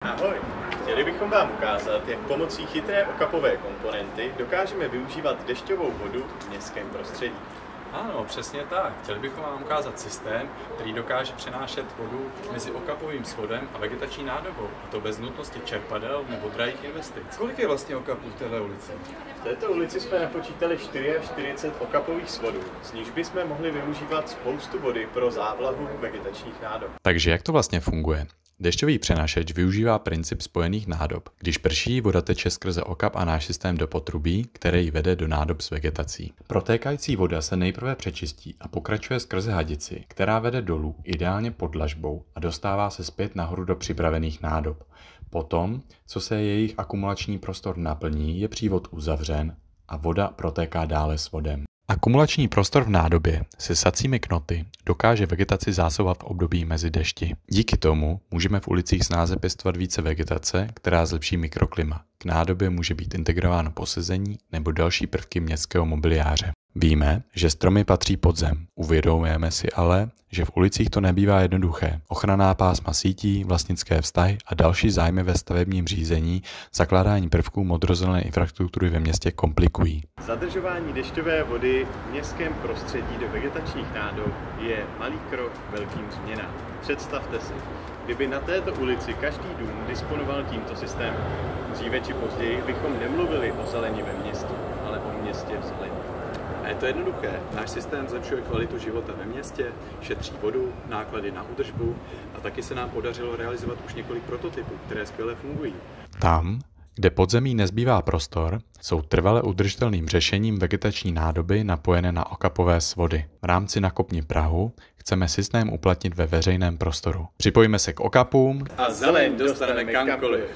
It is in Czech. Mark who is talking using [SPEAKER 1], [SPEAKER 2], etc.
[SPEAKER 1] Ahoj! Chtěli bychom vám ukázat, jak pomocí chytré okapové komponenty dokážeme využívat dešťovou vodu v městském prostředí.
[SPEAKER 2] Ano, přesně tak. Chtěli bychom vám ukázat systém, který dokáže přenášet vodu mezi okapovým svodem a vegetační nádobou, a to bez nutnosti čerpadel nebo drahých investic. Kolik je vlastně okapů v této ulici?
[SPEAKER 1] V této ulici jsme napočítali 44 okapových svodů, z nichž bychom mohli využívat spoustu vody pro závlahu vegetačních nádob.
[SPEAKER 3] Takže jak to vlastně funguje? Dešťový přenašeč využívá princip spojených nádob. Když prší, voda teče skrze okap a náš systém do potrubí, které ji vede do nádob s vegetací. Protékající voda se nejprve přečistí a pokračuje skrze hadici, která vede dolů, ideálně pod dlažbou, a dostává se zpět nahoru do připravených nádob. Potom, co se jejich akumulační prostor naplní, je přívod uzavřen a voda protéká dále s vodem. Akumulační prostor v nádobě se sacími knoty dokáže vegetaci zásobovat v období mezi dešti. Díky tomu můžeme v ulicích snáze pěstovat více vegetace, která zlepší mikroklima. K nádobě může být integrováno posezení nebo další prvky městského mobiliáře. Víme, že stromy patří pod zem. Uvědomujeme si ale, že v ulicích to nebývá jednoduché. Ochranná pásma sítí, vlastnické vztahy a další zájmy ve stavebním řízení zakládání prvků modrozelené infrastruktury ve městě komplikují.
[SPEAKER 1] Zadržování dešťové vody v městském prostředí do vegetačních nádob je malý krok k velkým změnám. Představte si, kdyby na této ulici každý dům disponoval tímto systémem. Dříve či později bychom nemluvili o zelení ve městě, ale o městě v zelení.
[SPEAKER 2] A je to jednoduché. Náš systém zlepšuje kvalitu života ve městě, šetří vodu, náklady na údržbu a taky se nám podařilo realizovat už několik prototypů, které skvěle fungují.
[SPEAKER 3] Tam, kde podzemí nezbývá prostor, jsou trvale udržitelným řešením vegetační nádoby napojené na okapové svody. V rámci Nakopni Prahu chceme systém uplatnit ve veřejném prostoru. Připojíme se k okapům
[SPEAKER 2] A zeleň dostaneme kamkoliv.